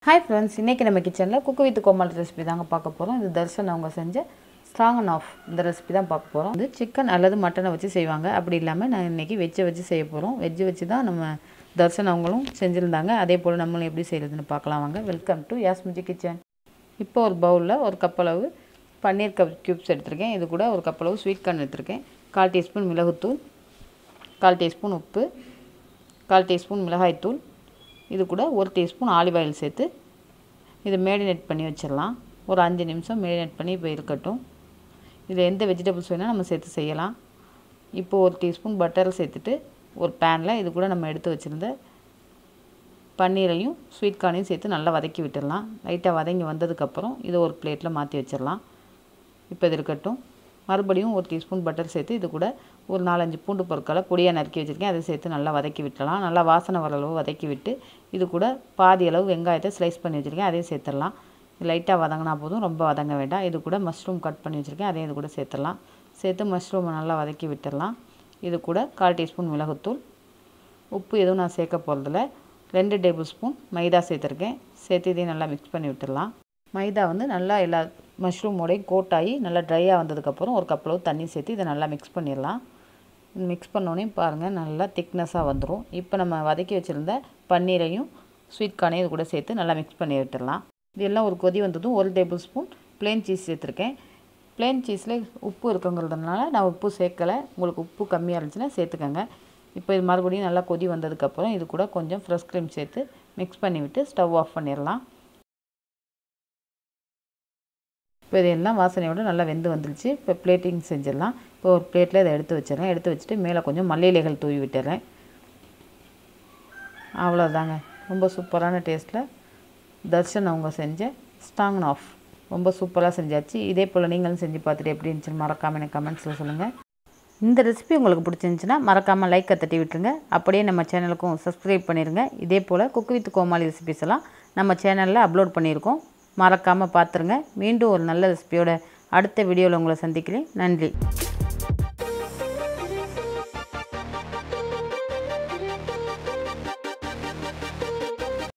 Hi friends, இன்னைக்கு நம்ம கிச்சன்ல குக் வித் கோமல் ரெசிபி தாங்க பார்க்க போறோம். இது தர்ஷன் அவங்க செஞ்ச ஸ்ட்ராங் ஆஃப் இந்த ரெசிபி தான் பார்க்க போறோம். இது சிக்கன் அல்லது மட்டனை வச்சு செய்வாங்க. அப்படி இல்லாம நான் இன்னைக்கு வெஜ் வச்சு செய்ய போறோம். வெஜ் வச்சு தான் நம்ம தர்ஷன் அவங்களும் செஞ்சிருந்தாங்க. அதே போல நம்மளும் எப்படி செய்யறதுன்னு பார்க்கலாம் வாங்க. Welcome to Yasmiji kitchen. இப்போ ஒரு பவுல்ல ஒரு கப் அளவு பன்னீர் கியூப்ஸ் எடுத்துர்க்கேன். இது கூட ஒரு கப் அளவு ஸ்வீட் கார்ன் எடுத்துர்க்கேன். 1/4 டீஸ்பூன் மிளகுத்தூள், 1/4 டீஸ்பூன் உப்பு, 1/4 டீஸ்பூன் மிளகாய் தூள், இது கூட 1 டீஸ்பூன் ஆலிவ் ஆயில் சேர்த்து இதை மேரினேட் பண்ணி வச்சிடலாம். ஒரு 5 நிமிஷம் மேரினேட் பண்ணி இப்போ இருக்கட்டும். இதில் எந்த வெஜிடபிள்ஸ் வேணால் நம்ம சேர்த்து செய்யலாம். இப்போ 1 டீஸ்பூன் பட்டர் சேர்த்துட்டு ஒரு பேனில் இது கூட நம்ம எடுத்து வச்சுருந்த பன்னீரையும் ஸ்வீட் கார்னையும் சேர்த்து நல்லா வதக்கி விட்டுடலாம். லைட்டாக வதங்கி வந்ததுக்கப்புறம் இதை ஒரு பிளேட்டில் மாற்றி வச்சிடலாம். இப்போ இது இருக்கட்டும். மறுபடியும் 1 டீஸ்பூன் பட்டர் சேர்த்து இது கூட ஒரு 4-5 பூண்டு பொருட்களை பொடியாக நறுக்கி வச்சுருக்கேன். அதை சேர்த்து நல்லா வதக்கி விட்டுடலாம். நல்லா வாசனை வர அளவு வதக்கி விட்டு இது கூட பாதி அளவு வெங்காயத்தை ஸ்லைஸ் பண்ணி வச்சுருக்கேன். அதையும் சேர்த்துடலாம். லைட்டாக வதங்கினா போதும், ரொம்ப வதங்க வேண்டாம். இது கூட மஷ்ரூம் கட் பண்ணி வச்சுருக்கேன். அதையும் இது கூட சேர்த்துடலாம். சேர்த்து மஷ்ரூமை நல்லா வதக்கி விட்டுடலாம். இது கூட 1/4 டீஸ்பூன் மிளகுத்தூள், உப்பு எதுவும் நான் சேர்க்க போகிறதில்ல. 2 டேபிள் ஸ்பூன் மைதா சேர்த்துருக்கேன். சேர்த்து இதையும் நல்லா மிக்ஸ் பண்ணி விட்டுடலாம். மைதா நல்லா எல்லா மஷ்ரூமோடையும் கோட் ஆகி நல்லா ட்ரையாக வந்ததுக்கப்புறம் ஒரு கப் அளவு தண்ணி சேர்த்து இதை நல்லா மிக்ஸ் பண்ணிடலாம். மிக்ஸ் பண்ணோன்னே பாருங்கள் நல்லா திக்னஸாக வந்துடும். இப்போ நம்ம வதக்கி வச்சுருந்த பன்னீரையும் ஸ்வீட் கார்னையும் இது கூட சேர்த்து நல்லா மிக்ஸ் பண்ணி விட்டுடலாம். இது எல்லாம் ஒரு கொதி வந்ததும் 1 டேபிள் ஸ்பூன் ப்ளெயின் சீஸ் சேர்த்துருக்கேன். ப்ளெயின் சீஸில் உப்பு இருக்குங்கிறதுனால நான் உப்பு சேர்க்கலை. உங்களுக்கு உப்பு கம்மியாக இருந்துச்சுன்னா சேர்த்துக்கோங்க. இப்போ இது மறுபடியும் நல்லா கொதி வந்ததுக்கப்புறம் இது கூட கொஞ்சம் ஃப்ரெஷ் க்ரீம் சேர்த்து மிக்ஸ் பண்ணிவிட்டு ஸ்டவ் ஆஃப் பண்ணிடலாம். இப்போ இதெல்லாம் வாசனையோடு நல்லா வெந்து வந்துடுச்சு. இப்போ பிளேட்டிங் செஞ்சிடலாம். இப்போ ஒரு பிளேட்டில் இதை எடுத்து வச்சிடறேன். எடுத்து வச்சுட்டு மேலே கொஞ்சம் மல்லி இலைகள் தூவி விட்டுறேன். அவ்வளோதாங்க. ரொம்ப சூப்பரான டேஸ்ட்டில் தர்ஷன் அவங்க செஞ்ச ஸ்ட்ராங் ஆஃப் ரொம்ப சூப்பராக செஞ்சாச்சு. இதே போல் நீங்களும் செஞ்சு பார்த்துட்டு எப்படி இருந்துச்சுன்னு மறக்காமல் எனக்கு கமெண்ட்ஸில் சொல்லுங்கள். இந்த ரெசிபி உங்களுக்கு பிடிச்சிருந்துச்சுன்னா மறக்காமல் லைக்கை தட்டி விட்டுருங்க. அப்படியே நம்ம சேனலுக்கும் சப்ஸ்கிரைப் பண்ணிடுங்க. இதே போல் குக் வித் கோமாளி ரெசிபிஸ் எல்லாம் நம்ம சேனலில் அப்லோட் பண்ணியிருக்கோம். மறக்காமல் பார்த்துருங்க. மீண்டும் ஒரு நல்ல ரெசிபியோட அடுத்த வீடியோவில் உங்களை சந்திக்கிறேன். நன்றி.